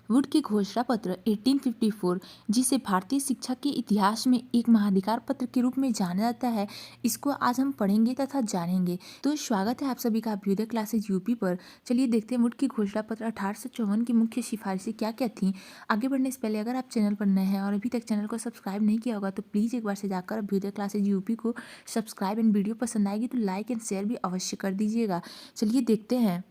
Would के घोषणा पत्र 1854, जिसे भारतीय शिक्षा के इतिहास में एक महाधिकार पत्र के रूप में जाना जाता है, इसको आज हम पढ़ेंगे तथा जानेंगे। तो स्वागत है आप सभी का अभ्युदय क्लासेज यूपी पर। चलिए देखते हैं वुड की घोषणा पत्र 1854 की मुख्य सिफारिशें क्या क्या थी। आगे बढ़ने से पहले अगर आप चैनल पर नए हैं और अभी तक चैनल को सब्सक्राइब नहीं किया होगा तो प्लीज़ एक बार से जाकर अभ्युदय क्लासेज यूपी को सब्सक्राइब एंड वीडियो पसंद आएगी तो लाइक एंड शेयर भी अवश्य कर दीजिएगा। चलिए देखते हैं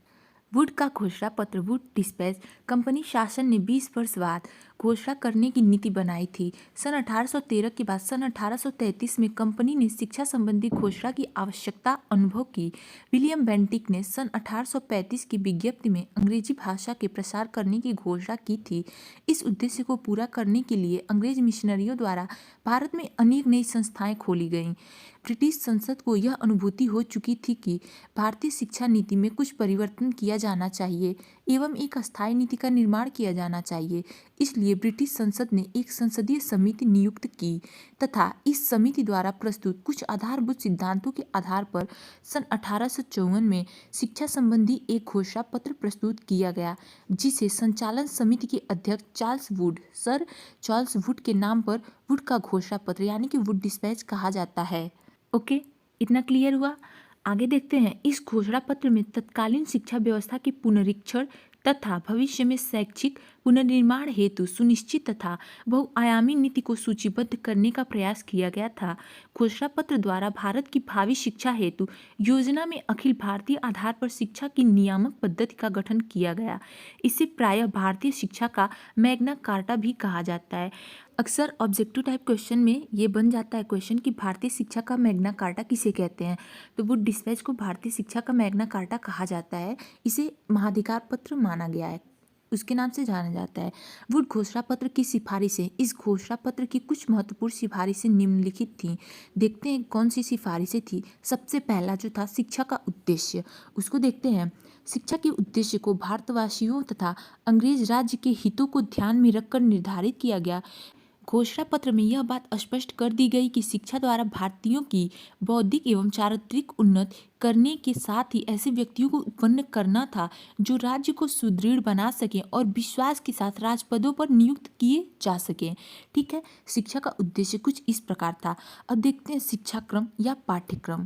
वुड का घोषणा पत्र। वुड डिस्पैच कंपनी शासन ने 20 वर्ष बाद घोषणा करने की नीति बनाई थी। सन 1813 के बाद सन 1833 में कंपनी ने शिक्षा संबंधी घोषणा की आवश्यकता अनुभव की। विलियम बेंटिक ने सन 1835 की विज्ञप्ति में अंग्रेजी भाषा के प्रसार करने की घोषणा की थी। इस उद्देश्य को पूरा करने के लिए अंग्रेज मिशनरियों द्वारा भारत में अनेक नई संस्थाएं खोली गईं। ब्रिटिश संसद को यह अनुभूति हो चुकी थी कि भारतीय शिक्षा नीति में कुछ परिवर्तन किया जाना चाहिए एवं एक अस्थायी नीति का निर्माण किया जाना चाहिए। इसलिए ब्रिटिश संसद ने एक संसदीय समिति नियुक्त की तथा इस समिति द्वारा प्रस्तुत कुछ आधारभूत सिद्धांतों के आधार पर सन 1854 में शिक्षा संबंधी एक घोषणा पत्र प्रस्तुत किया गया, जिसे संचालन समिति के अध्यक्ष सर चार्ल्स वुड के नाम पर वुड का घोषणा पत्र यानी कि वुड डिस्पैच कहा जाता है। ओके, इतना क्लियर हुआ। आगे देखते हैं। इस घोषणा पत्र में तत्कालीन शिक्षा व्यवस्था के पुनरीक्षण तथा भविष्य में शैक्षिक पुनर्निर्माण हेतु सुनिश्चित तथा बहुआयामी नीति को सूचीबद्ध करने का प्रयास किया गया था। घोषणा पत्र द्वारा भारत की भावी शिक्षा हेतु योजना में अखिल भारतीय आधार पर शिक्षा की नियामक पद्धति का गठन किया गया। इसे प्रायः भारतीय शिक्षा का मैग्ना कार्टा भी कहा जाता है। अक्सर ऑब्जेक्टिव टाइप क्वेश्चन में ये बन जाता है क्वेश्चन कि भारतीय शिक्षा का मैग्ना कार्टा किसे कहते हैं। तो वुड डिस्पैच को भारतीय शिक्षा का मैग्ना कार्टा कहा जाता है। इसे महाधिकार पत्र माना गया है, उसके नाम से जाना जाता है। वुड घोषणा पत्र की सिफारिशें। इस घोषणा पत्र की कुछ महत्वपूर्ण सिफारिशें निम्नलिखित थीं। देखते हैं कौन सी सिफारिशें थी। सबसे पहला जो था शिक्षा का उद्देश्य, उसको देखते हैं। शिक्षा के उद्देश्य को भारतवासियों तथा अंग्रेज राज्य के हितों को ध्यान में रखकर निर्धारित किया गया। घोषणा पत्र में यह बात स्पष्ट कर दी गई कि शिक्षा द्वारा भारतीयों की बौद्धिक एवं चारित्रिक उन्नति करने के साथ ही ऐसे व्यक्तियों को उत्पन्न करना था जो राज्य को सुदृढ़ बना सकें और विश्वास के साथ राजपदों पर नियुक्त किए जा सकें। ठीक है, शिक्षा का उद्देश्य कुछ इस प्रकार था। अब देखते हैं शिक्षाक्रम या पाठ्यक्रम।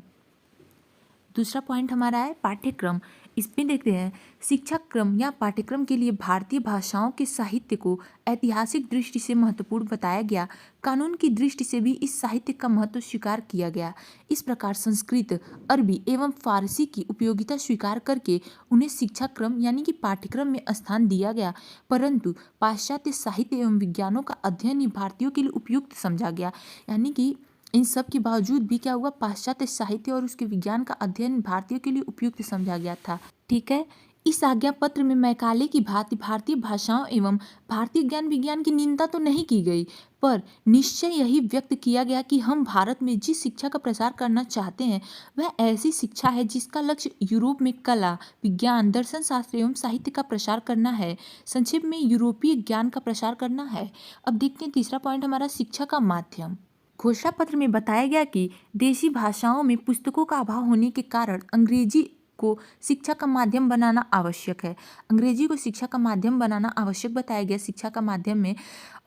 दूसरा पॉइंट हमारा है पाठ्यक्रम। इसमें देखते हैं शिक्षा क्रम या पाठ्यक्रम के लिए भारतीय भाषाओं के साहित्य को ऐतिहासिक दृष्टि से महत्वपूर्ण बताया गया। कानून की दृष्टि से भी इस साहित्य का महत्व स्वीकार किया गया। इस प्रकार संस्कृत, अरबी एवं फारसी की उपयोगिता स्वीकार करके उन्हें शिक्षा क्रम यानी कि पाठ्यक्रम में स्थान दिया गया। परंतु पाश्चात्य साहित्य एवं विज्ञानों का अध्ययन ही भारतीयों के लिए उपयुक्त समझा गया। यानी कि इन सब के बावजूद भी क्या हुआ, पाश्चात्य साहित्य और उसके विज्ञान का अध्ययन भारतीयों के लिए उपयुक्त समझा गया था। ठीक है, इस आज्ञा पत्र में मैकाले की भांति भारतीय भाषाओं एवं भारतीय ज्ञान विज्ञान की निंदा तो नहीं की गई, पर निश्चय यही व्यक्त किया गया कि हम भारत में जिस शिक्षा का प्रसार करना चाहते हैं वह ऐसी शिक्षा है जिसका लक्ष्य यूरोप में कला, विज्ञान, दर्शन शास्त्र एवं साहित्य का प्रसार करना है। संक्षेप में यूरोपीय ज्ञान का प्रसार करना है। अब देखते हैं तीसरा पॉइंट हमारा शिक्षा का माध्यम। घोषणा पत्र में बताया गया कि देशी भाषाओं में पुस्तकों का अभाव होने के कारण अंग्रेजी को शिक्षा का माध्यम बनाना आवश्यक है। अंग्रेजी को शिक्षा का माध्यम बनाना आवश्यक बताया गया शिक्षा का माध्यम में।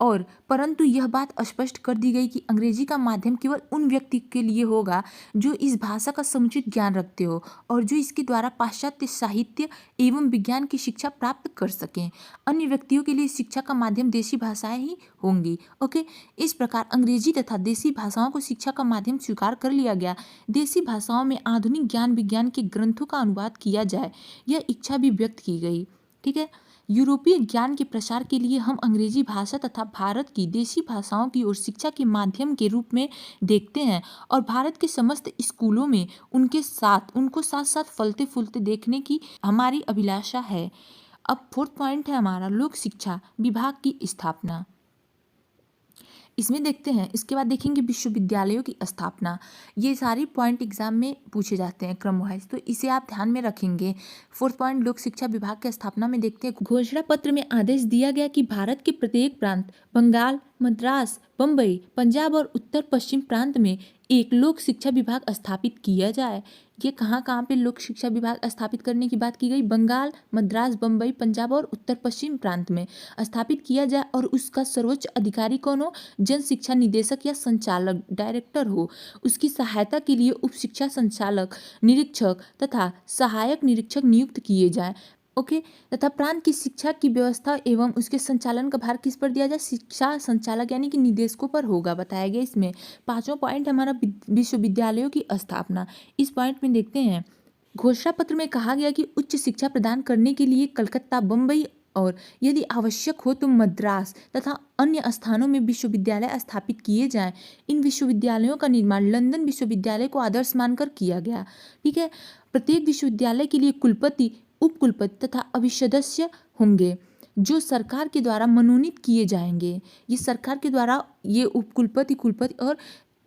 और परंतु यह बात स्पष्ट कर दी गई कि अंग्रेजी का माध्यम केवल उन व्यक्ति के लिए होगा जो इस भाषा का समुचित ज्ञान रखते हो और जो इसके द्वारा पाश्चात्य साहित्य एवं विज्ञान की शिक्षा प्राप्त कर सकें। अन्य व्यक्तियों के लिए शिक्षा का माध्यम देशी भाषाएं ही होंगी। ओके, इस प्रकार अंग्रेजी तथा देसी भाषाओं को शिक्षा का माध्यम स्वीकार कर लिया गया। देसी भाषाओं में आधुनिक ज्ञान विज्ञान के ग्रंथों का अनुवाद किया जाए, यह इच्छा भी व्यक्त की गई। ठीक है, यूरोपीय ज्ञान के प्रसार के लिए हम अंग्रेजी भाषा तथा भारत की देशी भाषाओं की ओर शिक्षा के माध्यम के रूप में देखते हैं और भारत के समस्त स्कूलों में उनको साथ साथ फलते फूलते देखने की हमारी अभिलाषा है। अब फोर्थ पॉइंट है हमारा लोक शिक्षा विभाग की स्थापना। इसमें देखते हैं, इसके बाद देखेंगे विश्वविद्यालयों की स्थापना। ये सारी पॉइंट एग्जाम में पूछे जाते हैं क्रम वाइज, तो इसे आप ध्यान में रखेंगे। फोर्थ पॉइंट लोक शिक्षा विभाग की स्थापना में देखते हैं घोषणा पत्र में आदेश दिया गया कि भारत के प्रत्येक प्रांत, बंगाल, मद्रास, बम्बई, पंजाब और उत्तर पश्चिम प्रांत में एक लोक शिक्षा विभाग स्थापित किया जाए। ये कहाँ कहाँ पे लोक शिक्षा विभाग स्थापित करने की बात की गई? बंगाल, मद्रास, बम्बई, पंजाब और उत्तर पश्चिम प्रांत में स्थापित किया जाए और उसका सर्वोच्च अधिकारी कौन हो? जन शिक्षा निदेशक या संचालक, डायरेक्टर हो। उसकी सहायता के लिए उप शिक्षा संचालक, निरीक्षक तथा सहायक निरीक्षक नियुक्त किए जाए। ओके। तथा प्रांत की शिक्षा की व्यवस्था एवं उसके संचालन का भार किस पर दिया जाए? शिक्षा संचालक यानी कि निदेशकों पर होगा, बताया गया इसमें। पांचवा पॉइंट हमारा विश्वविद्यालयों की स्थापना। इस पॉइंट में देखते हैं, घोषणा पत्र में कहा गया कि उच्च शिक्षा प्रदान करने के लिए कलकत्ता, बम्बई और यदि आवश्यक हो तो मद्रास तथा अन्य स्थानों में विश्वविद्यालय स्थापित किए जाएं। इन विश्वविद्यालयों का निर्माण लंदन विश्वविद्यालय को आदर्श मानकर किया गया। ठीक है। प्रत्येक विश्वविद्यालय के लिए कुलपति, उपकुलपति तथा अभिसदस्य होंगे जो सरकार के द्वारा मनोनीत किए जाएंगे। ये सरकार के द्वारा ये उपकुलपति, कुलपति और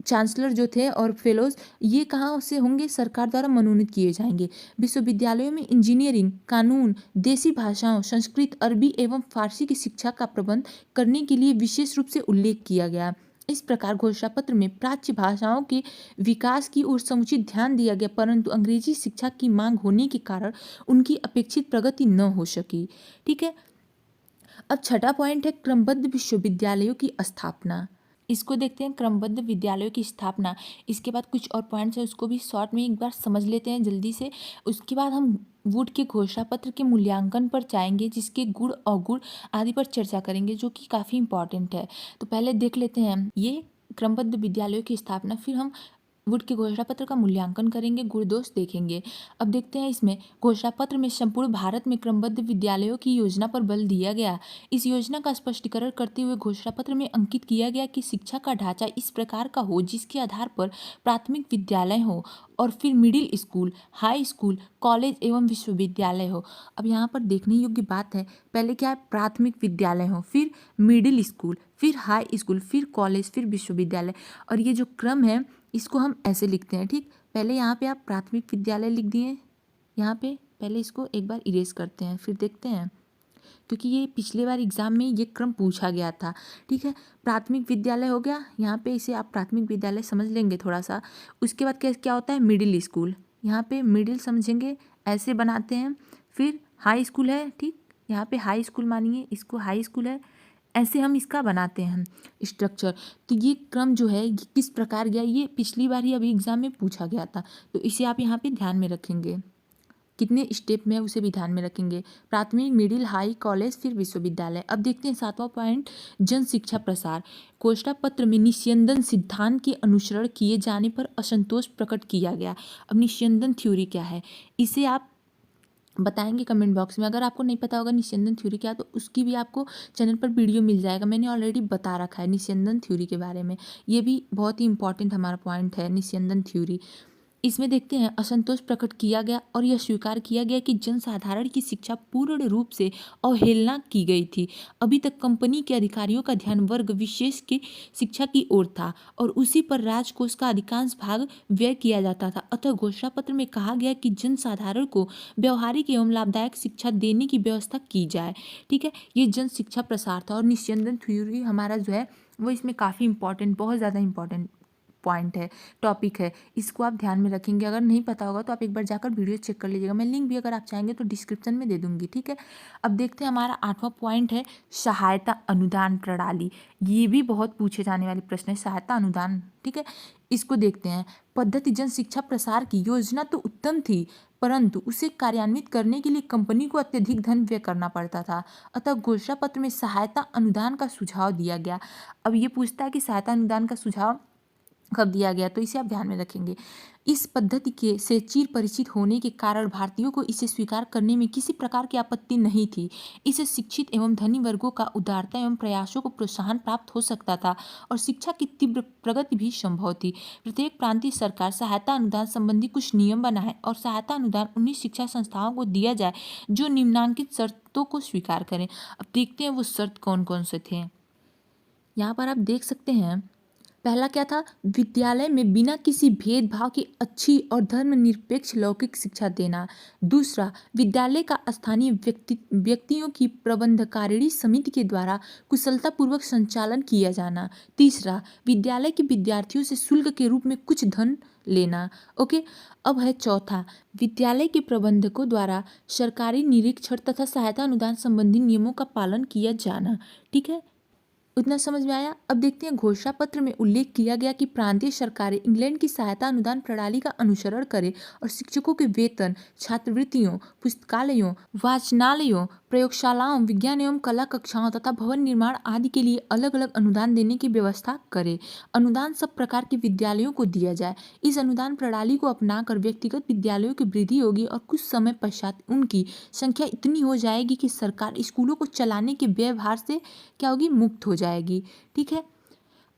चांसलर जो थे और फेलोज, ये कहाँ से होंगे? सरकार द्वारा मनोनीत किए जाएंगे। विश्वविद्यालयों में इंजीनियरिंग, कानून, देसी भाषाओं, संस्कृत, अरबी एवं फारसी की शिक्षा का प्रबंध करने के लिए विशेष रूप से उल्लेख किया गया। इस प्रकार घोषणा पत्र में प्राच्य भाषाओं के विकास की ओर समुचित ध्यान दिया गया, परंतु अंग्रेजी शिक्षा की मांग होने के कारण उनकी अपेक्षित प्रगति न हो सकी। ठीक है। अब छठा पॉइंट है क्रमबद्ध विश्वविद्यालयों की स्थापना। इसको देखते हैं, क्रमबद्ध विद्यालयों की स्थापना। इसके बाद कुछ और पॉइंट्स हैं, उसको भी शॉर्ट में एक बार समझ लेते हैं जल्दी से। उसके बाद हम वुड के घोषणा पत्र के मूल्यांकन पर जाएंगे, जिसके गुण अवगुण आदि पर चर्चा करेंगे, जो कि काफ़ी इंपॉर्टेंट है। तो पहले देख लेते हैं ये क्रमबद्ध विद्यालयों की स्थापना, फिर हम वुड के घोषणा पत्र का मूल्यांकन करेंगे, गुण दोष देखेंगे। अब देखते हैं इसमें घोषणा पत्र में संपूर्ण भारत में क्रमबद्ध विद्यालयों की योजना पर बल दिया गया। इस योजना का स्पष्टीकरण करते हुए घोषणा पत्र में अंकित किया गया कि शिक्षा का ढांचा इस प्रकार का हो जिसके आधार पर प्राथमिक विद्यालय हो और फिर middle school, high school, college एवं विश्वविद्यालय हो। अब यहाँ पर देखने योग्य बात है, पहले क्या है? प्राथमिक विद्यालय हो, फिर मिडिल स्कूल, फिर हाई स्कूल, फिर कॉलेज, फिर विश्वविद्यालय। और ये जो क्रम है इसको हम ऐसे लिखते हैं। ठीक, पहले यहाँ पे आप प्राथमिक विद्यालय लिख दिए, यहाँ पे पहले इसको एक बार इरेज करते हैं, फिर देखते हैं, क्योंकि ये पिछले बार एग्जाम में ये क्रम पूछा गया था। ठीक है, प्राथमिक विद्यालय हो गया, यहाँ पे इसे आप प्राथमिक विद्यालय समझ लेंगे थोड़ा सा। उसके बाद क्या क्या होता है? मिडिल स्कूल, यहाँ पे मिडिल समझेंगे, ऐसे बनाते हैं। फिर हाई स्कूल है, ठीक, यहाँ पे हाई स्कूल मानिए इसको, हाई स्कूल है, ऐसे हम इसका बनाते हैं स्ट्रक्चर। तो ये क्रम जो है ये किस प्रकार गया, ये पिछली बार ही अभी एग्जाम में पूछा गया था, तो इसे आप यहाँ पे ध्यान में रखेंगे। कितने स्टेप में है उसे भी ध्यान में रखेंगे, प्राथमिक, मिडिल, हाई, कॉलेज, फिर विश्वविद्यालय। अब देखते हैं सातवां पॉइंट, जन शिक्षा प्रसार। घोषणा पत्र में निस्यंदन सिद्धांत के अनुसरण किए जाने पर असंतोष प्रकट किया गया। अब निस्यंदन थ्योरी क्या है, इसे आप बताएंगे कमेंट बॉक्स में। अगर आपको नहीं पता होगा निस्यंदन थ्योरी क्या, तो उसकी भी आपको चैनल पर वीडियो मिल जाएगा, मैंने ऑलरेडी बता रखा है निस्यंदन थ्योरी के बारे में। ये भी बहुत ही इंपॉर्टेंट हमारा पॉइंट है, निस्यंदन थ्योरी। इसमें देखते हैं, असंतोष प्रकट किया गया और यह स्वीकार किया गया कि जनसाधारण की शिक्षा पूर्ण रूप से अवहेलना की गई थी। अभी तक कंपनी के अधिकारियों का ध्यान वर्ग विशेष की शिक्षा की ओर था और उसी पर राजकोष का अधिकांश भाग व्यय किया जाता था। अतः घोषणा पत्र में कहा गया कि जनसाधारण को व्यवहारिक एवं लाभदायक शिक्षा देने की व्यवस्था की जाए। ठीक है, ये जन शिक्षा प्रसार था और निस्यंदन थ्योरी हमारा जो है वो इसमें काफ़ी इंपॉर्टेंट, बहुत ज़्यादा इंपॉर्टेंट पॉइंट है, टॉपिक है, इसको आप ध्यान में रखेंगे। अगर नहीं पता होगा तो आप एक बार जाकर वीडियो चेक कर लीजिएगा, मैं लिंक भी अगर आप चाहेंगे तो डिस्क्रिप्शन में दे दूंगी। ठीक है, अब देखते हैं हमारा आठवां पॉइंट है सहायता अनुदान प्रणाली। ये भी बहुत पूछे जाने वाले प्रश्न है, सहायता अनुदान। ठीक है, इसको देखते हैं। पद्धति जन शिक्षा प्रसार की योजना तो उत्तम थी, परंतु उसे कार्यान्वित करने के लिए कंपनी को अत्यधिक धन व्यय करना पड़ता था। अतः घोषणा पत्र में सहायता अनुदान का सुझाव दिया गया। अब ये पूछता है कि सहायता अनुदान का सुझाव कब दिया गया, तो इसे आप ध्यान में रखेंगे। इस पद्धति के से चिर परिचित होने के कारण भारतीयों को इसे स्वीकार करने में किसी प्रकार की आपत्ति नहीं थी। इससे शिक्षित एवं धनी वर्गों का उदारता एवं प्रयासों को प्रोत्साहन प्राप्त हो सकता था और शिक्षा की तीव्र प्रगति भी संभव थी। प्रत्येक प्रांतीय सरकार सहायता अनुदान संबंधी कुछ नियम बनाए और सहायता अनुदान उन्हीं शिक्षा संस्थाओं को दिया जाए जो निम्नांकित शर्तों को स्वीकार करें। अब देखते हैं वो शर्त कौन कौन से थे। यहाँ पर आप देख सकते हैं, पहला क्या था, विद्यालय में बिना किसी भेदभाव की अच्छी और धर्मनिरपेक्ष लौकिक शिक्षा देना। दूसरा, विद्यालय का स्थानीय व्यक्तियों की प्रबंधकारिणी समिति के द्वारा कुशलतापूर्वक संचालन किया जाना। तीसरा, विद्यालय के विद्यार्थियों से शुल्क के रूप में कुछ धन लेना। ओके, अब है चौथा, विद्यालय के प्रबंधकों द्वारा सरकारी निरीक्षण तथा सहायता अनुदान संबंधी नियमों का पालन किया जाना। ठीक है, उतना समझ में आया। अब देखते हैं, घोषणा पत्र में उल्लेख किया गया कि प्रांतीय सरकारें इंग्लैंड की सहायता अनुदान प्रणाली का अनुसरण करें और शिक्षकों के वेतन, छात्रवृत्तियों, पुस्तकालयों, वाचनालयों, प्रयोगशालाओं, विज्ञान एवं कला कक्षाओं तथा भवन निर्माण आदि के लिए अलग अलग अनुदान देने की व्यवस्था करे। अनुदान सब प्रकार के विद्यालयों को दिया जाए। इस अनुदान प्रणाली को अपनाकर व्यक्तिगत विद्यालयों की वृद्धि होगी और कुछ समय पश्चात उनकी संख्या इतनी हो जाएगी कि सरकार स्कूलों को चलाने के व्ययभार से क्या होगी, मुक्त हो जाएगी। ठीक है,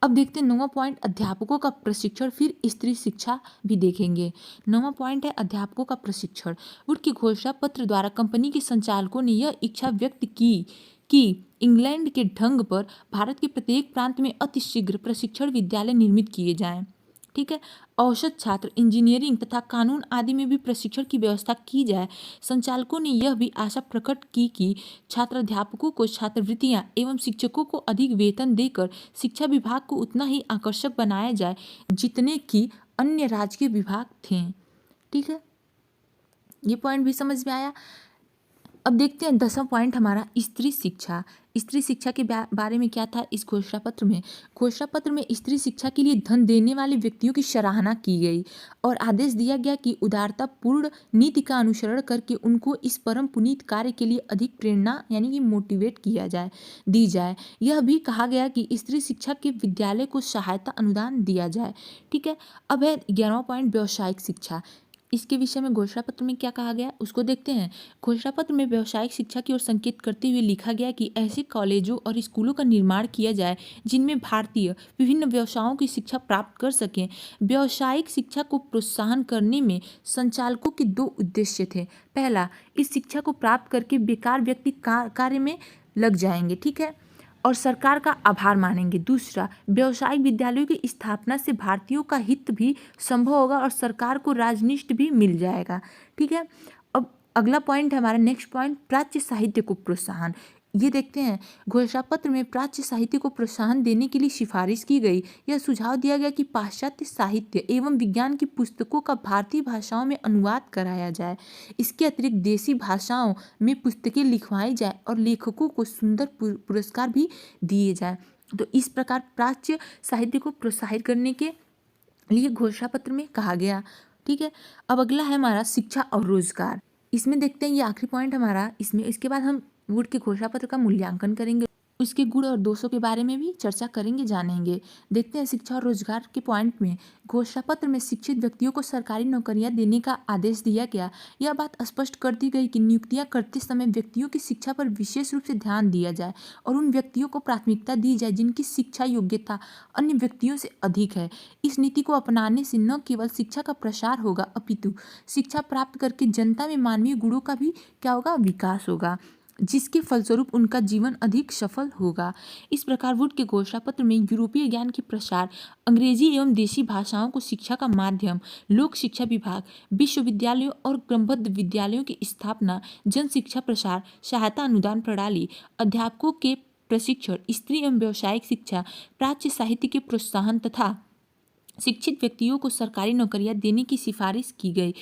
अब देखते हैं 9वां पॉइंट, अध्यापकों का प्रशिक्षण, फिर स्त्री शिक्षा भी देखेंगे। 9वां पॉइंट है अध्यापकों का प्रशिक्षण। वुड के घोषणा पत्र द्वारा कंपनी के संचालकों ने यह इच्छा व्यक्त की कि इंग्लैंड के ढंग पर भारत के प्रत्येक प्रांत में अतिशीघ्र प्रशिक्षण विद्यालय निर्मित किए जाएं। ठीक है, औसत छात्र इंजीनियरिंग तथा कानून आदि में भी प्रशिक्षण की व्यवस्था की जाए। संचालकों ने यह भी आशा प्रकट की कि छात्राध्यापकों को छात्रवृत्तियां एवं शिक्षकों को अधिक वेतन देकर शिक्षा विभाग को उतना ही आकर्षक बनाया जाए जितने कि अन्य राजकीय विभाग थे। ठीक है, ये पॉइंट भी समझ में आया। अब देखते हैं 10वां पॉइंट हमारा, स्त्री शिक्षा। स्त्री शिक्षा के बारे में क्या था इस घोषणा पत्र में। घोषणा पत्र में स्त्री शिक्षा के लिए धन देने वाले व्यक्तियों की सराहना की गई और आदेश दिया गया कि उदारतापूर्ण नीति का अनुसरण करके उनको इस परम पुनीत कार्य के लिए अधिक प्रेरणा यानी कि मोटिवेट किया जाए, दी जाए। यह भी कहा गया कि स्त्री शिक्षा के विद्यालय को सहायता अनुदान दिया जाए। ठीक है, अब है 11वां पॉइंट, व्यावसायिक शिक्षा। इसके विषय में घोषणा पत्र में क्या कहा गया उसको देखते हैं। घोषणा पत्र में व्यावसायिक शिक्षा की ओर संकेत करते हुए लिखा गया कि ऐसे कॉलेजों और स्कूलों का निर्माण किया जाए जिनमें भारतीय विभिन्न व्यवसायों की शिक्षा प्राप्त कर सकें। व्यावसायिक शिक्षा को प्रोत्साहन करने में संचालकों के 2 उद्देश्य थे। पहला, इस शिक्षा को प्राप्त करके बेकार व्यक्ति कार्य में लग जाएंगे, ठीक है, और सरकार का आभार मानेंगे। दूसरा, व्यावसायिक विद्यालयों की स्थापना से भारतीयों का हित भी संभव होगा और सरकार को राजनिष्ठ भी मिल जाएगा। ठीक है, अब अगला पॉइंट है हमारा, नेक्स्ट पॉइंट, प्राच्य साहित्य को प्रोत्साहन। ये देखते हैं, घोषणा पत्र में प्राच्य साहित्य को प्रोत्साहन देने के लिए सिफारिश की गई। यह सुझाव दिया गया कि पाश्चात्य साहित्य एवं विज्ञान की पुस्तकों का भारतीय भाषाओं में अनुवाद कराया जाए। इसके अतिरिक्त देसी भाषाओं में पुस्तकें लिखवाई जाए और लेखकों को सुंदर पुरस्कार भी दिए जाए। तो इस प्रकार प्राच्य साहित्य को प्रोत्साहित करने के लिए घोषणा पत्र में कहा गया। ठीक है, अब अगला है हमारा शिक्षा और रोजगार। इसमें देखते हैं, ये आखिरी पॉइंट हमारा इसमें। इसके बाद हम वुड के घोषणा पत्र का मूल्यांकन करेंगे, उसके गुण और दोषों के बारे में भी चर्चा करेंगे, जानेंगे। देखते हैं शिक्षा और रोजगार के पॉइंट में, घोषणा पत्र में शिक्षित व्यक्तियों को सरकारी नौकरियां देने का आदेश दिया गया। यह बात स्पष्ट कर दी गई कि नियुक्तियां करते समय व्यक्तियों की शिक्षा पर विशेष रूप से ध्यान दिया जाए और उन व्यक्तियों को प्राथमिकता दी जाए जिनकी शिक्षा योग्यता अन्य व्यक्तियों से अधिक है। इस नीति को अपनाने से न केवल शिक्षा का प्रसार होगा अपितु शिक्षा प्राप्त करके जनता में मानवीय गुणों का भी क्या होगा, विकास होगा, जिसके फलस्वरूप उनका जीवन अधिक सफल होगा। इस प्रकार वुड के घोषणा पत्र में यूरोपीय ज्ञान के प्रसार, अंग्रेजी एवं देशी भाषाओं को शिक्षा का माध्यम, लोक शिक्षा विभाग, विश्वविद्यालयों और क्रमबद्ध विद्यालयों की स्थापना, जन शिक्षा प्रसार, सहायता अनुदान प्रणाली, अध्यापकों के प्रशिक्षण, स्त्री एवं व्यावसायिक शिक्षा, प्राच्य साहित्य के प्रोत्साहन तथा शिक्षित व्यक्तियों को सरकारी नौकरियां देने की सिफारिश की गई।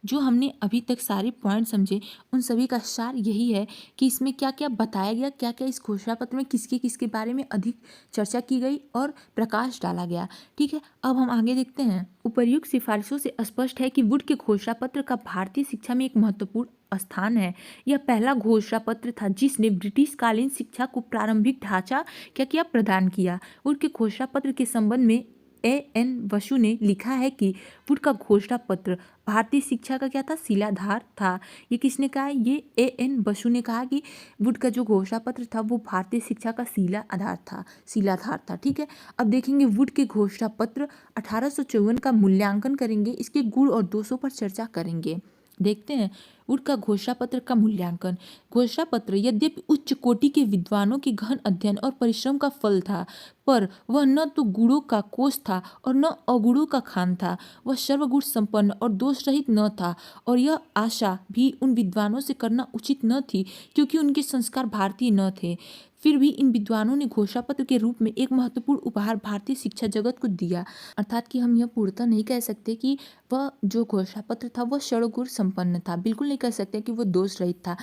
जो हमने अभी तक सारे पॉइंट समझे, उन सभी का सार यही है कि इसमें क्या क्या बताया गया, क्या क्या इस घोषणा पत्र में किसके किसके बारे में अधिक चर्चा की गई और प्रकाश डाला गया। ठीक है, अब हम आगे देखते हैं। उपर्युक्त सिफारिशों से स्पष्ट है कि वुड के घोषणा पत्र का भारतीय शिक्षा में एक महत्वपूर्ण स्थान है। यह पहला घोषणा पत्र था जिसने ब्रिटिश कालीन शिक्षा को प्रारंभिक ढांचा क्या किया, प्रदान किया। वुड के घोषणा पत्र के संबंध में A.N. बसु ने लिखा है कि वुड का घोषणा पत्र भारतीय शिक्षा का क्या था, शिलाधार था। ये किसने कहा है, ये A.N. बसु ने कहा कि वुड का जो घोषणा पत्र था वो भारतीय शिक्षा का शिलाधार था। ठीक है, अब देखेंगे वुड के घोषणा पत्र 1854 का मूल्यांकन करेंगे, इसके गुण और दोषों पर चर्चा करेंगे। देखते हैं वुड का घोषणा पत्र का मूल्यांकन। घोषणा पत्र यद्यपि उच्च कोटि के विद्वानों के गहन अध्ययन और परिश्रम का फल था, पर वह न तो गुणों का कोष था और न अवगुणों का खान था। वह सर्वगुण संपन्न और दोष रहित न था, और यह आशा भी उन विद्वानों से करना उचित न थी, क्योंकि उनके संस्कार भारतीय न थे। फिर भी इन विद्वानों ने घोषणा पत्र के रूप में एक महत्वपूर्ण उपहार भारतीय शिक्षा जगत को दिया। अर्थात कि हम यह पूर्णतः नहीं कह सकते कि वह जो घोषणा पत्र था वह षड्गुण संपन्न था, बिल्कुल नहीं कह सकते कि वो दोष रहित था।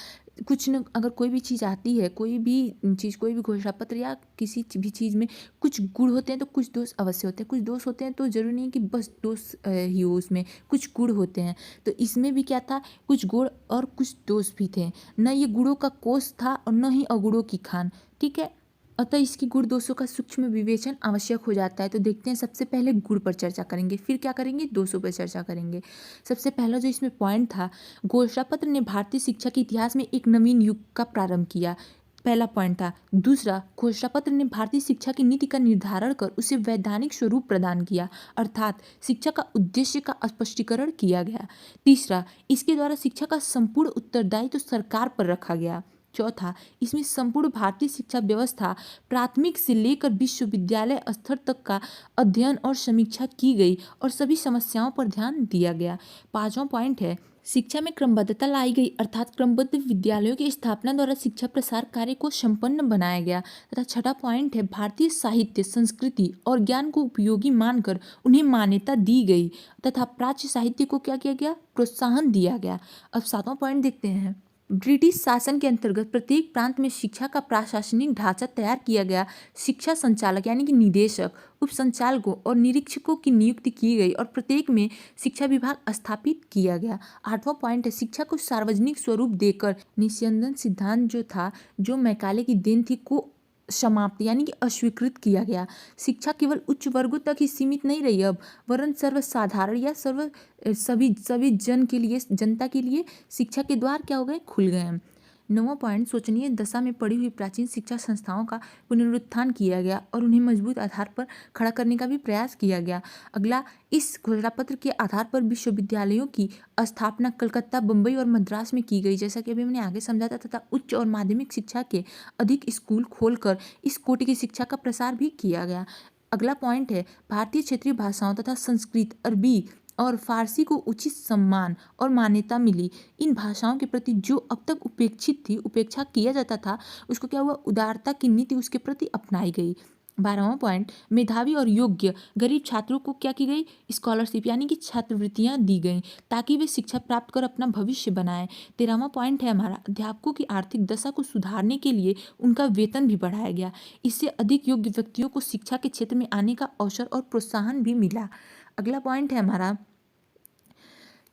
कुछ न अगर कोई भी चीज़ आती है, कोई भी चीज़, कोई भी घोषणा पत्र या किसी भी चीज़ में कुछ गुण होते हैं तो कुछ दोष अवश्य होते हैं, कुछ दोष होते हैं, तो जरूरी नहीं कि बस दोष ही हो, उसमें कुछ गुण होते हैं। तो इसमें भी क्या था, कुछ गुण और कुछ दोष भी थे। न ये गुणों का कोष था और न ही अगुणों की खान। ठीक है, अतः इसकी गुण दोषों का सूक्ष्म विवेचन आवश्यक हो जाता है। तो देखते हैं, सबसे पहले गुण पर चर्चा करेंगे, फिर क्या करेंगे, दोषों पर चर्चा करेंगे। सबसे पहला जो इसमें पॉइंट था, घोषणा पत्र ने भारतीय शिक्षा के इतिहास में एक नवीन युग का प्रारंभ किया। पहला पॉइंट था। दूसरा, घोषणा पत्र ने भारतीय शिक्षा की नीति का निर्धारण कर उसे वैधानिक स्वरूप प्रदान किया, अर्थात शिक्षा का उद्देश्य का स्पष्टीकरण किया गया। तीसरा, इसके द्वारा शिक्षा का संपूर्ण उत्तरदायित्व तो सरकार पर रखा गया। चौथा, इसमें संपूर्ण भारतीय शिक्षा व्यवस्था प्राथमिक से लेकर विश्वविद्यालय स्तर तक का अध्ययन और समीक्षा की गई और सभी समस्याओं पर ध्यान दिया गया। पांचवा पॉइंट है, शिक्षा में क्रमबद्धता लाई गई, अर्थात क्रमबद्ध विद्यालयों की स्थापना द्वारा शिक्षा प्रसार कार्य को संपन्न बनाया गया। तथा छठा पॉइंट है, भारतीय साहित्य, संस्कृति और ज्ञान को उपयोगी मानकर उन्हें मान्यता दी गई तथा प्राच्य साहित्य को क्या किया गया, प्रोत्साहन दिया गया। अब सातवां पॉइंट देखते हैं। ब्रिटिश शासन के अंतर्गत प्रत्येक प्रांत में शिक्षा का प्रशासनिक ढांचा तैयार किया गया। शिक्षा संचालक यानी कि निदेशक, उप संचालकों और निरीक्षकों की नियुक्ति की गई और प्रत्येक में शिक्षा विभाग स्थापित किया गया। आठवां पॉइंट है, शिक्षा को सार्वजनिक स्वरूप देकर निस्यंदन सिद्धांत जो था, जो मैकाले की देन थी, को समाप्त यानी कि अस्वीकृत किया गया। शिक्षा केवल उच्च वर्गों तक ही सीमित नहीं रही अब, वरन सर्वसाधारण या सभी जन के लिए, जनता के लिए शिक्षा के द्वार क्या हो गए, खुल गए हैं। नौवां पॉइंट, शोचनीय दशा में पड़ी हुई प्राचीन शिक्षा संस्थाओं का पुनरुत्थान किया गया और उन्हें मजबूत आधार पर खड़ा करने का भी प्रयास किया गया। अगला, इस घोषणा पत्र के आधार पर विश्वविद्यालयों की स्थापना कलकत्ता, बम्बई और मद्रास में की गई, जैसा कि अभी मैंने आगे समझा था, तथा उच्च और माध्यमिक शिक्षा के अधिक स्कूल खोलकर इस कोटि की शिक्षा का प्रसार भी किया गया। अगला पॉइंट है, भारतीय क्षेत्रीय भाषाओं तथा संस्कृत, अरबी और फारसी को उचित सम्मान और मान्यता मिली। इन भाषाओं के प्रति जो अब तक उपेक्षित थी, उपेक्षा किया जाता था, उसको क्या हुआ, उदारता की नीति उसके प्रति अपनाई गई। 12वां पॉइंट, मेधावी और योग्य गरीब छात्रों को क्या की गई, स्कॉलरशिप यानी कि छात्रवृत्तियां दी गई, ताकि वे शिक्षा प्राप्त कर अपना भविष्य बनाएं। 13वां पॉइंट है हमारा, अध्यापकों की आर्थिक दशा को सुधारने के लिए उनका वेतन भी बढ़ाया गया। इससे अधिक योग्य व्यक्तियों को शिक्षा के क्षेत्र में आने का अवसर और प्रोत्साहन भी मिला। अगला पॉइंट है हमारा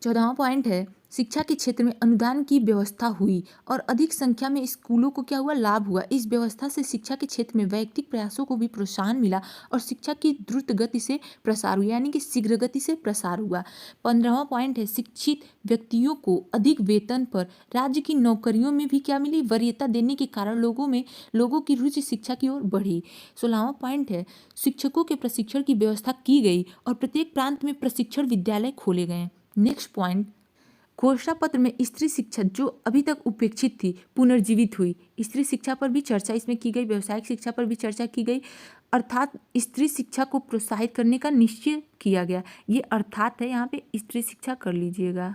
14वां पॉइंट है, शिक्षा के क्षेत्र में अनुदान की व्यवस्था हुई और अधिक संख्या में स्कूलों को क्या हुआ, लाभ हुआ। इस व्यवस्था से शिक्षा के क्षेत्र में वैयक्तिक प्रयासों को भी प्रोत्साहन मिला और शिक्षा की द्रुत गति से प्रसार हुआ, यानी कि शीघ्र गति से प्रसार हुआ। 15वां पॉइंट है, शिक्षित व्यक्तियों को अधिक वेतन पर राज्य की नौकरियों में भी क्या मिली, वरीयता देने के कारण लोगों की रुचि शिक्षा की ओर बढ़ी। 16वां पॉइंट है, शिक्षकों के प्रशिक्षण की व्यवस्था की गई और प्रत्येक प्रांत में प्रशिक्षण विद्यालय खोले गए। नेक्स्ट पॉइंट, घोषणा पत्र में स्त्री शिक्षा जो अभी तक उपेक्षित थी, पुनर्जीवित हुई। स्त्री शिक्षा पर भी चर्चा इसमें की गई, व्यावसायिक शिक्षा पर भी चर्चा की गई, अर्थात स्त्री शिक्षा को प्रोत्साहित करने का निश्चय किया गया। ये अर्थात है, यहाँ पे स्त्री शिक्षा कर लीजिएगा,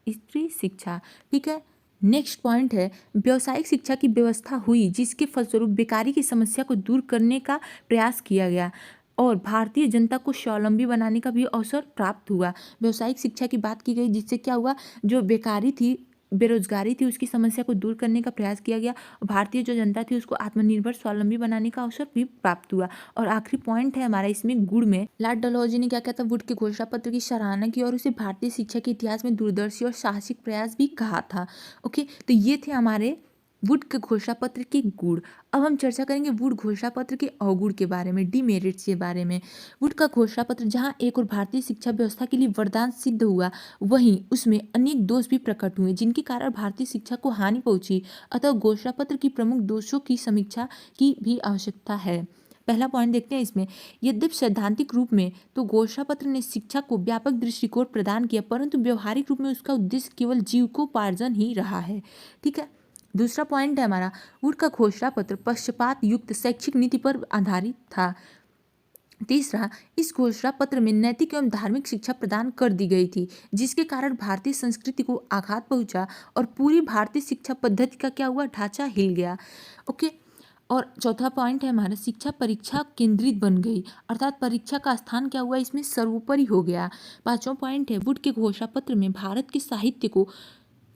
स्त्री शिक्षा। ठीक है, नेक्स्ट पॉइंट है, व्यावसायिक शिक्षा की व्यवस्था हुई, जिसके फलस्वरूप बेकारी की समस्या को दूर करने का प्रयास किया गया और भारतीय जनता को स्वावलंबी बनाने का भी अवसर प्राप्त हुआ। व्यावसायिक शिक्षा की बात की गई, जिससे क्या हुआ, जो बेकारी थी, बेरोजगारी थी, उसकी समस्या को दूर करने का प्रयास किया गया और भारतीय जो जनता थी उसको आत्मनिर्भर स्वावलंबी बनाने का अवसर भी प्राप्त हुआ। और आखिरी पॉइंट है हमारा इसमें गुण में, लॉर्ड डलहौजी ने क्या कहता है, वुड के घोषणा पत्र की सराहना की और उसे भारतीय शिक्षा के इतिहास में दूरदर्शी और साहसिक प्रयास भी कहा था। ओके, तो ये थे हमारे वुड के घोषणा पत्र के गुण। अब हम चर्चा करेंगे वुड घोषणा पत्र के अवगुण के बारे में, डिमेरिट्स के बारे में। वुड का घोषणा पत्र जहां एक और भारतीय शिक्षा व्यवस्था के लिए वरदान सिद्ध हुआ, वहीं उसमें अनेक दोष भी प्रकट हुए, जिनके कारण भारतीय शिक्षा को हानि पहुंची। अतः घोषणा पत्र की प्रमुख दोषों की समीक्षा की भी आवश्यकता है। पहला पॉइंट देखते हैं इसमें। यद्यपि सैद्धांतिक रूप में तो घोषणा पत्र ने शिक्षा को व्यापक दृष्टिकोण प्रदान किया, परंतु व्यवहारिक रूप में उसका उद्देश्य केवल जीविकोपार्जन ही रहा है। ठीक है। दूसरा पॉइंट है हमारा, वुड का घोषणा पत्र पक्षपात युक्त शैक्षिक नीति पर आधारित था। तीसरा, इस घोषणा पत्र में नैतिक एवं धार्मिक शिक्षा प्रदान कर दी गई थी, जिसके कारण भारतीय संस्कृति को आघात पहुंचा और पूरी भारतीय शिक्षा पद्धति का क्या हुआ, ढांचा हिल गया। ओके। और चौथा पॉइंट है हमारा, शिक्षा परीक्षा केंद्रित बन गई, अर्थात परीक्षा का स्थान क्या हुआ, इसमें सर्वोपरि हो गया। पांचवा पॉइंट है, वुड के घोषणा पत्र में भारत के साहित्य को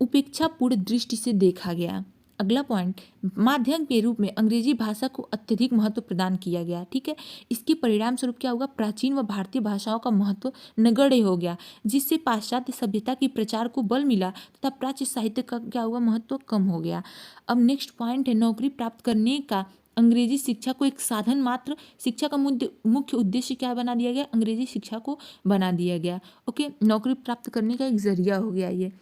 उपेक्षापूर्ण दृष्टि से देखा गया। अगला पॉइंट, माध्यम के रूप में अंग्रेजी भाषा को अत्यधिक महत्व प्रदान किया गया। ठीक है। इसके परिणाम स्वरूप क्या होगा, प्राचीन व भारतीय भाषाओं का महत्व नगण्य हो गया, जिससे पाश्चात्य सभ्यता के प्रचार को बल मिला तथा प्राच्य साहित्य का क्या हुआ, महत्व कम हो गया। अब नेक्स्ट पॉइंट है, नौकरी प्राप्त करने का अंग्रेजी शिक्षा को एक साधन मात्र, शिक्षा का मुख्य उद्देश्य क्या बना दिया गया, अंग्रेजी शिक्षा को बना दिया गया। ओके। नौकरी प्राप्त करने का एक जरिया हो गया ये,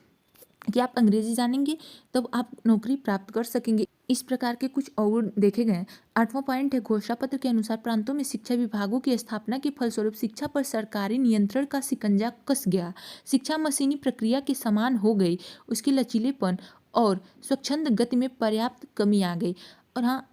कि आप अंग्रेजी जानेंगे तब आप नौकरी प्राप्त कर सकेंगे। इस प्रकार के कुछ और देखे गए। आठवां पॉइंट है, घोषणा पत्र के अनुसार प्रांतों में शिक्षा विभागों की स्थापना के फलस्वरूप शिक्षा पर सरकारी नियंत्रण का शिकंजा कस गया। शिक्षा मशीनी प्रक्रिया के समान हो गई, उसके लचीलेपन और स्वच्छंद गति में पर्याप्त कमी आ गई। और हाँ,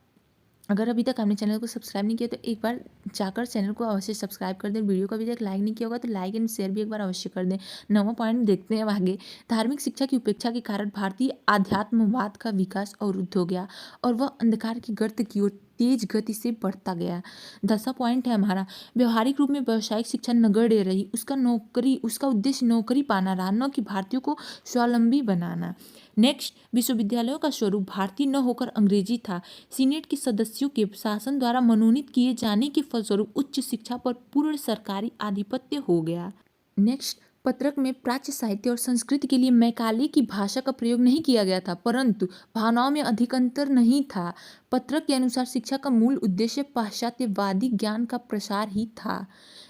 अगर अभी तक आपने चैनल को सब्सक्राइब नहीं किया तो एक बार जाकर चैनल को अवश्य सब्सक्राइब कर दें। वीडियो को अभी तक लाइक नहीं किया होगा तो लाइक एंड शेयर भी एक बार अवश्य कर दें। नौवां पॉइंट देखते हैं आगे, धार्मिक शिक्षा की उपेक्षा के कारण भारतीय आध्यात्मवाद का विकास अवरुद्ध हो गया और वह अंधकार की गर्त की ओर तेज गति से बढ़ता गया। 10वां पॉइंट है हमारा, व्यवहारिक रूप में व्यावसायिक शिक्षा नगण्य रही, उसका उद्देश्य नौकरी पाना रहा, न कि भारतीयों को स्वावलंबी बनाना। नेक्स्ट, विश्वविद्यालयों का स्वरूप भारतीय न होकर अंग्रेजी था। सीनेट के सदस्यों के शासन द्वारा मनोनीत किए जाने के फलस्वरूप उच्च शिक्षा पर पूर्ण सरकारी आधिपत्य हो गया। नेक्स्ट, पत्रक में प्राच्य साहित्य और संस्कृति के लिए मैकाले की भाषा का प्रयोग नहीं किया गया था, परंतु भावनाओं में अधिक अंतर नहीं था। पत्रक के अनुसार शिक्षा का मूल उद्देश्य पाश्चात्यवादी ज्ञान का प्रसार ही था।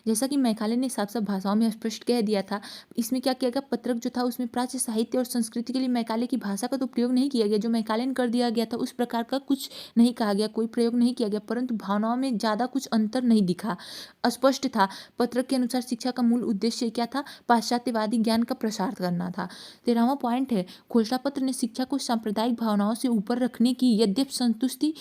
जैसा कि मैकाले ने साफ साफ भाषाओं में स्पष्ट कह दिया था। इसमें क्या किया गया, पत्रक जो था उसमें प्राच्य साहित्य और संस्कृति के लिए मैकाले की भाषा का तो प्रयोग नहीं किया गया, जो मैकाले ने कर दिया गया था उस प्रकार का कुछ नहीं कहा गया, कोई प्रयोग नहीं किया गया, परंतु भावनाओं में ज़्यादा कुछ अंतर नहीं दिखा, स्पष्ट था। पत्रक के अनुसार शिक्षा का मूल उद्देश्य क्या था, पाश्चात्यवादी ज्ञान का प्रसार करना था। 13वां पॉइंट है, घोषणा पत्र ने शिक्षा को सांप्रदायिक भावनाओं से ऊपर रखने की यद्यपि संतुष्टि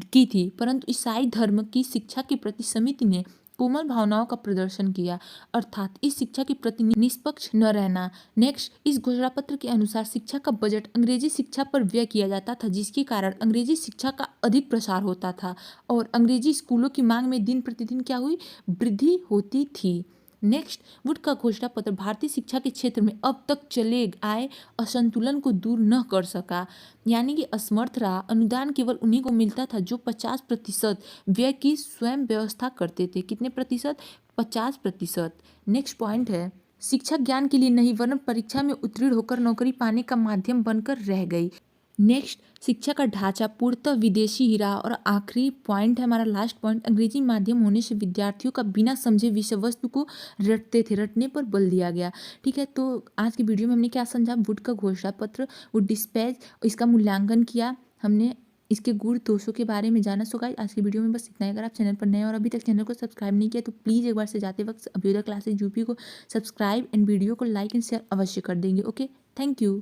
की थी, परंतु ईसाई धर्म की शिक्षा के प्रति समिति ने कोमल भावनाओं का प्रदर्शन किया, अर्थात इस शिक्षा के प्रति निष्पक्ष न रहना। नेक्स्ट, इस घोषणा पत्र के अनुसार शिक्षा का बजट अंग्रेजी शिक्षा पर व्यय किया जाता था, जिसके कारण अंग्रेजी शिक्षा का अधिक प्रसार होता था और अंग्रेजी स्कूलों की मांग में दिन प्रतिदिन क्या हुई, वृद्धि होती थी। नेक्स्ट, वुड का घोषणा पत्र भारतीय शिक्षा के क्षेत्र में अब तक चले आए असंतुलन को दूर न कर सका, यानी कि असमर्थ रहा। अनुदान केवल उन्हीं को मिलता था जो 50% व्यय की स्वयं व्यवस्था करते थे। कितने प्रतिशत, 50%। नेक्स्ट पॉइंट है, शिक्षा ज्ञान के लिए नहीं वरन परीक्षा में उत्तीर्ण होकर नौकरी पाने का माध्यम बनकर रह गई। नेक्स्ट, शिक्षा का ढांचा पूर्णतः विदेशी ही रहा। और आखिरी पॉइंट है हमारा, लास्ट पॉइंट, अंग्रेजी माध्यम होने से विद्यार्थियों का बिना समझे विषय वस्तु को रटने पर बल दिया गया। ठीक है। तो आज की वीडियो में हमने क्या समझा, वुड का घोषणा पत्र, वुड डिस्पैच, इसका मूल्यांकन किया हमने, इसके गुण दोषों के बारे में जाना। सो गाइस, आज की वीडियो में बस इतना ही। अगर आप चैनल पर नए हैं और अभी तक चैनल को सब्सक्राइब नहीं किया तो प्लीज़ एक बार से जाते वक्त अभ्युदय क्लासेज यूपी को सब्सक्राइब एंड वीडियो को लाइक एंड शेयर अवश्य कर देंगे। Okay, thank you.